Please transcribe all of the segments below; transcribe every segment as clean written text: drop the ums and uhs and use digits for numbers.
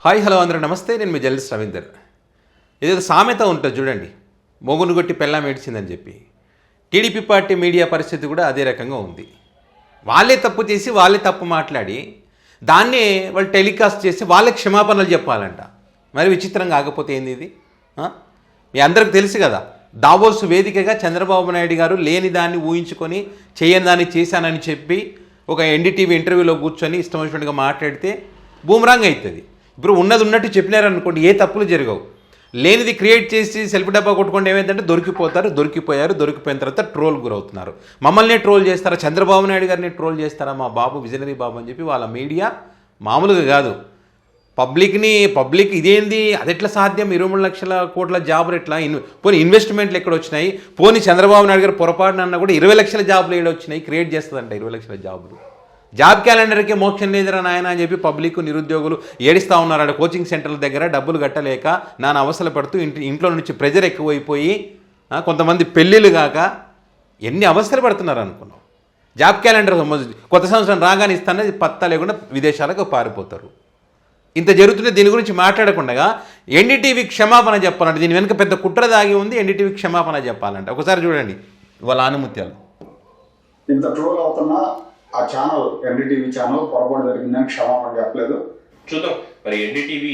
Hi hello అందరూ నమస్తే. నేను మీ జర్నలిస్ట్ రవీందర్. ఏదో సామెత ఉంటుంది చూడండి, మొగును కొట్టి పెళ్ళాం ఏడ్చిందని చెప్పి. టీడీపీ పార్టీ మీడియా పరిస్థితి కూడా అదే రకంగా ఉంది. వాళ్ళే తప్పు చేసి వాళ్ళే తప్పు మాట్లాడి దాన్నే వాళ్ళు టెలికాస్ట్ చేసి వాళ్ళకి క్షమాపణలు చెప్పాలంట. మరి విచిత్రంగా ఆగపోతే ఏంది ఇది? మీ అందరికి తెలుసు కదా, దావోస్ వేదికగా చంద్రబాబు నాయుడు గారు లేని దాన్ని ఊహించుకొని చేయని దాన్ని చేశానని చెప్పి ఒక ఎన్డీటీవీ ఇంటర్వ్యూలో కూర్చొని ఇష్టం వచ్చినట్టుగా మాట్లాడితే బూమరాంగ్ అవుతుంది. ఇప్పుడు ఉన్నది ఉన్నట్టు చెప్పినారనుకోండి, ఏ తప్పులు జరగవు. లేనిది క్రియేట్ చేసి సెల్ఫ్ డబ్బా కొట్టుకుంటే ఏమైందంటే దొరికిపోయిన తర్వాత ట్రోల్ గురవుతున్నారు. మమ్మల్ని ట్రోల్ చేస్తారా, చంద్రబాబు నాయుడు గారిని ట్రోల్ చేస్తారా, మా బాబు విజనరీ బాబు అని చెప్పి వాళ్ళ మీడియా మామూలుగా కాదు. పబ్లిక్ ఇదేంది, అది ఎట్లా సాధ్యం, 23 లక్షల కోట్ల జాబులు ఎట్లా, పోనీ ఇన్వెస్ట్మెంట్లు ఎక్కడ వచ్చినాయి, పోనీ చంద్రబాబు నాయుడు గారు పొరపాటున అన్నా కూడా 20 లక్షల జాబులు ఏడు వచ్చినాయి, క్రియేట్ చేస్తుందంట 20 లక్షల జాబులు. జాబ్ క్యాలెండర్కే మోక్షం లేదురా నాయన అని చెప్పి పబ్లిక్ నిరుద్యోగులు ఏడుస్తూ ఉన్నారు. ఆడ కోచింగ్ సెంటర్ల దగ్గర డబ్బులు కట్టలేక నాన్న అవసరం పడుతూ ఇంట్లో నుంచి ప్రెజర్ ఎక్కువైపోయి కొంతమంది పెళ్ళిళ్ళు కాక ఎన్ని అవస్థలు పడుతున్నారు అనుకున్నాం. జాబ్ క్యాలెండర్ కొత్త సంవత్సరం రాగానే ఇస్తానని పత్తా లేకుండా విదేశాలకు పారిపోతారు. ఇంత జరుగుతుంటే దీని గురించి మాట్లాడకుండా ఎన్డీటీవీ క్షమాపణ చెప్పాలంటే దీని వెనుక పెద్ద కుట్ర దాగి ఉంది. ఎన్డీటీవీ క్షమాపణ చెప్పాలంటే ఒకసారి చూడండి వాళ్ళ ఆనుమత్యాలు. ఇంత ట్రోల్ అవుతున్నా ఆ ఛానల్ ఎన్డీటీవీ ఛానల్ పొరపాటు జరిగిందని క్షమాపణ చెప్పలేదు. చూద్దాం మరి ఎన్డీటీవీ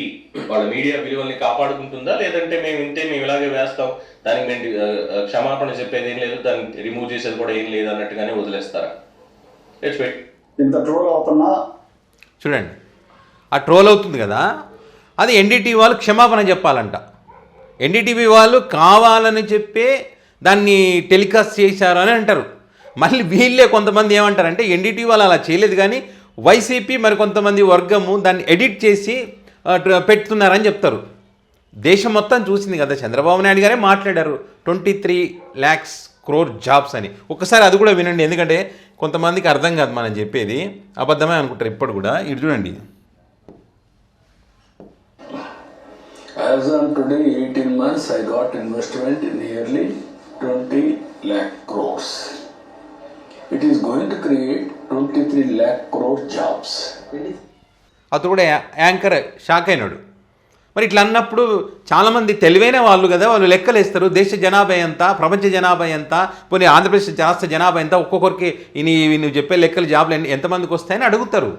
వాళ్ళ మీడియా విలువల్ని కాపాడుకుంటుందా, లేదంటే మేము ఇలాగే వేస్తాం, దానికి మేము క్షమాపణ చెప్పేది ఏం లేదు, దాన్ని రిమూవ్ చేసేది కూడా ఏం లేదు అన్నట్టుగానే వదిలేస్తారా? ఇంత ట్రోల్ అవుతున్నా చూడండి, ఆ ట్రోల్ అవుతుంది కదా, అది ఎన్డీటీవీ వాళ్ళు క్షమాపణ చెప్పాలంట. ఎన్డీటీవీ వాళ్ళు కావాలని చెప్పే దాన్ని టెలికాస్ట్ చేశారు అని అంటారు. మళ్ళీ వీళ్ళే కొంతమంది ఏమంటారంటే ఎన్డీటీవీ వాళ్ళు అలా చేయలేదు కానీ వైసీపీ మరి కొంతమంది వర్గము దాన్ని ఎడిట్ చేసి పెడుతున్నారని చెప్తారు. దేశం మొత్తం చూసింది కదా, చంద్రబాబు నాయుడు గారే మాట్లాడారు 23 lakhs crore జాబ్స్ అని. ఒకసారి అది కూడా వినండి, ఎందుకంటే కొంతమందికి అర్థం కాదు మనం చెప్పేది, అబద్ధమే అనుకుంటారు ఇప్పుడు కూడా. ఇది చూడండి. As on today, 18 months, I got investment in nearly 20 lakh crores. It is going to create 23 lakh crore jobs. అతడు కూడా యాంకర్ షాక్ అయినాడు. మరి ఇట్లా అన్నప్పుడు చాలామంది తెలివైన వాళ్ళు కదా, వాళ్ళు లెక్కలు వేస్తారు. దేశ జనాభా ఎంత, ప్రపంచ జనాభా ఎంత, పోనీ ఆంధ్రప్రదేశ్ రాష్ట్ర జనాభా ఎంత, ఒక్కొక్కరికి నువ్వు చెప్పే లెక్కలు జాబ్లు ఎంతమందికి వస్తాయని అడుగుతారు.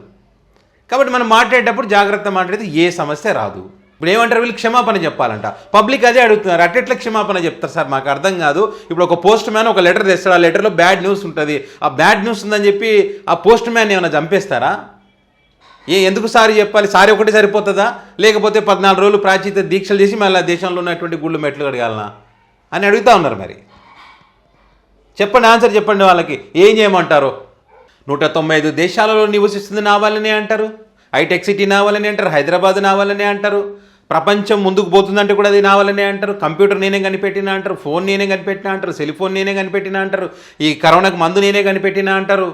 కాబట్టి మనం మాట్లాడేటప్పుడు జాగ్రత్త మాట్లాడితే ఏ సమస్య రాదు. ఇప్పుడు ఏమంటారు, వీళ్ళు క్షమాపణ చెప్పాలంట. పబ్లిక్ అదే అడుగుతున్నారు, అట్టెట్లా క్షమాపణ చెప్తారు సార్, మాకు అర్థం కాదు. ఇప్పుడు ఒక పోస్ట్ మ్యాన్ ఒక లెటర్ తెస్తాడు, ఆ లెటర్లో బ్యాడ్ న్యూస్ ఉంటుంది. ఆ బ్యాడ్ న్యూస్ ఉందని చెప్పి ఆ పోస్ట్ మ్యాన్ ఏమైనా చంపేస్తారా? ఎందుకు సారీ చెప్పాలి? సారీ ఒకటి సరిపోతుందా, లేకపోతే 14 రోజులు ప్రాచీత దీక్షలు చేసి మళ్ళీ దేశంలో ఉన్నటువంటి గుళ్ళు మెట్లు కడగాలనా అని అడుగుతూ ఉన్నారు. మరి చెప్పండి, ఆన్సర్ చెప్పండి. వాళ్ళకి ఏం చేయమంటారు? 195 దేశాలలో నివసిస్తుంది నా వల్లనే అంటారు, హైటెక్ సిటీ నా వల్లనే అంటారు, హైదరాబాద్ నా వల్లనే అంటారు, ప్రపంచం ముందుకు పోతుందంటే కూడా అది నా వల్లనే అంటారు, కంప్యూటర్ నేనే కనిపెట్టినా అంటారు, ఫోన్ నేనే కనిపెట్టినా అంటారు, సెల్ ఫోన్ నేనే కనిపెట్టినా అంటారు, ఈ కరోనాకు మందు నేనే కనిపెట్టినా అంటారు,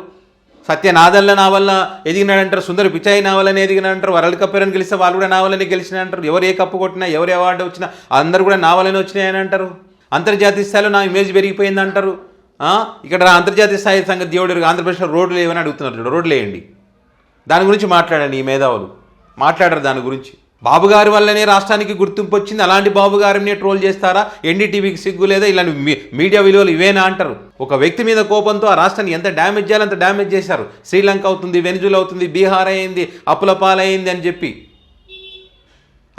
సత్యనాదల్ల నా వల్ల ఎదిగినాడంటారు, సుందర పిచాయి నా వల్లనే ఎదిగినాడంటారు, వరల్డ్ కప్ ఎవరైనా గెలిస్తే వాళ్ళు కూడా నా వల్లనే గెలిచినా అంటారు, ఎవరు ఏ కప్పు కొట్టినా ఎవరు అవార్డు వచ్చినా అందరూ కూడా నా వల్లనే వచ్చినాయని అంటారు, అంతర్జాతీయ స్థాయిలో నా ఇమేజ్ పెరిగిపోయింది అంటారు. ఇక్కడ అంతర్జాతీయ స్థాయి సంగతి దేవుడు, ఆంధ్రప్రదేశ్లో రోడ్లు లేవని అడుగుతున్నారు. రోడ్లు వేయండి, దాని గురించి మాట్లాడండి. ఈ మేధావులు మాట్లాడరు దాని గురించి. బాబు గారి వల్లనే రాష్ట్రానికి గుర్తింపు వచ్చింది, అలాంటి బాబు గారిని ట్రోల్ చేస్తారా? ఎన్డీటీవీకి సిగ్గు లేదా? ఇలాంటి మీడియా విలువలు ఇవేనా అంటారు. ఒక వ్యక్తి మీద కోపంతో ఆ రాష్ట్రాన్ని ఎంత డ్యామేజ్ చేయాలో అంత డ్యామేజ్ చేశారు. శ్రీలంక అవుతుంది, వెనిజులా అవుతుంది, బీహార్ అయింది, అప్పుల పాలైంది అని చెప్పి.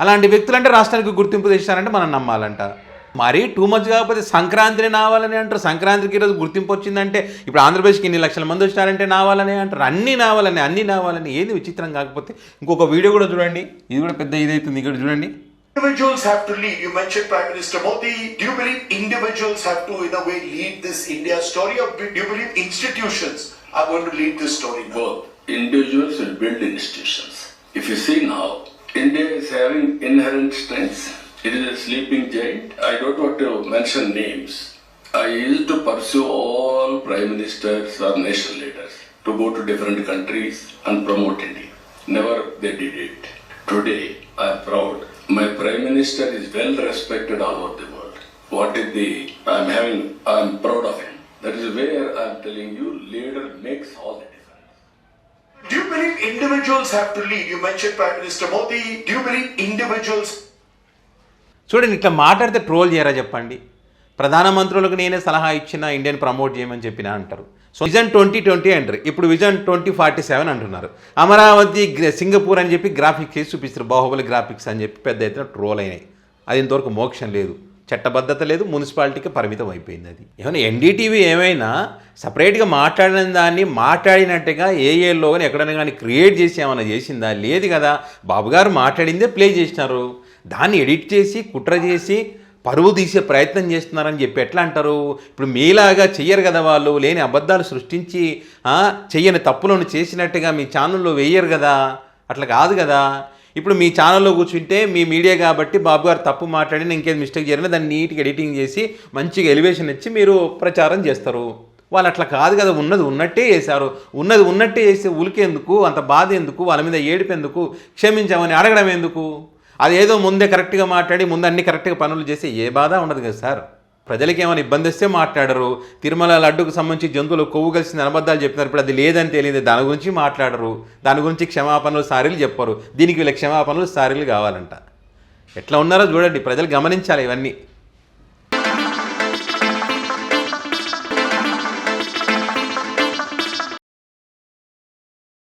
అలాంటి వ్యక్తులంటే రాష్ట్రానికి గుర్తింపు తెచ్చారంటే మనం నమ్మాలంట. మరీ టూ మచ్ కాకపోతే సంక్రాంతిని నావాలని అంటారు. సంక్రాంతికి ఈరోజు గుర్తింపు వచ్చిందంటే ఇప్పుడు ఆంధ్రప్రదేశ్కి ఇన్ని లక్షల మంది వచ్చినారంటే నావాలని అంటారు. అన్నీ నావాలని ఏది విచిత్రం కాకపోతే. ఇంకొక వీడియో కూడా చూడండి, ఇది కూడా పెద్ద ఇదైతుంది. ఇక్కడ చూడండి. Individuals have to lead. You mentioned Prime Minister Modi. Do you believe individuals have to, in a way, lead this India story, or do you believe institutions are going to lead this story now? Both. Individuals will build institutions. If you see now, India is having inherent strengths. It is a sleeping giant. I don't want to mention names. I used to pursue all prime ministers or national leaders to go to different countries and promote India. Never they did it. Today, I am proud. My prime minister is well respected all over the world. I am proud of him. That is where I am telling you, leader makes all the difference. Do you believe believe individuals have to lead? You mentioned Prime Minister Modi. Do you believe individuals? చూడండి, ఇట్లా మాట్లాడితే troll చేయరా చెప్పండి. ప్రధానమంత్రులకు నేనే సలహా ఇచ్చిన Indian promote చేయమని చెప్పినా అంటారు. సో విజన్ 2020 అంటారు, ఇప్పుడు విజన్ 2047 అంటున్నారు. అమరావతి సింగపూర్ అని చెప్పి గ్రాఫిక్స్ చేసి చూపిస్తారు, బాహుబలి గ్రాఫిక్స్ అని చెప్పి పెద్ద ఎత్తున ట్రోల్ అయినాయి. అది ఇంతవరకు మోక్షం లేదు, చట్టబద్ధత లేదు, మున్సిపాలిటీకి పరిమితం అయిపోయింది. అది ఏమైనా ఎన్డీటీవీ ఏమైనా సపరేట్గా మాట్లాడిన దాన్ని మాట్లాడినట్టుగా ఏఏలో కానీ ఎక్కడైనా కానీ క్రియేట్ చేసి ఏమైనా చేసిందా? లేదు కదా. బాబు గారు మాట్లాడిందే ప్లే చేసినారు, దాన్ని ఎడిట్ చేసి కుట్ర చేసి పరువు తీసే ప్రయత్నం చేస్తున్నారని చెప్పి ఎట్లా అంటారు? ఇప్పుడు మీలాగా చెయ్యరు కదా, వాళ్ళు లేని అబద్ధాలు సృష్టించి చెయ్యని తప్పులను చేసినట్టుగా మీ ఛానల్లో వేయరు కదా, అట్లా కాదు కదా. ఇప్పుడు మీ ఛానల్లో కూర్చుంటే మీ మీడియా కాబట్టి బాబు గారు తప్పు మాట్లాడిన ఇంకేది మిస్టేక్ జరిగినా దాన్ని నీట్గా ఎడిటింగ్ చేసి మంచిగా ఎలివేషన్ ఇచ్చి మీరు ప్రచారం చేస్తారు. వాళ్ళు అట్లా కాదు కదా, ఉన్నది ఉన్నట్టే చేశారు. ఉన్నది ఉన్నట్టే చేస్తే ఉలికేందుకు, అంత బాధ ఎందుకు, వాళ్ళ మీద ఏడుపు ఎందుకు, క్షమించామని అడగడం ఎందుకు? అదేదో ముందే కరెక్ట్గా మాట్లాడి ముందు అన్ని కరెక్ట్గా పనులు చేస్తే ఏ బాధ ఉండదు కదా సార్. ప్రజలకి ఏమైనా ఇబ్బంది వస్తే మాట్లాడరు. తిరుమల లడ్డుకు సంబంధించి జంతువులు కొవ్వు కలిసిన అబద్ధాలు చెప్తున్నారు, ఇప్పుడు అది లేదని తెలియదు, దాని గురించి మాట్లాడరు, దాని గురించి క్షమాపణలు సారీలు చెప్పరు. దీనికి వీళ్ళ క్షమాపణలు సారీలు కావాలంట. ఎట్లా ఉన్నారో చూడండి, ప్రజలు గమనించాలి ఇవన్నీ.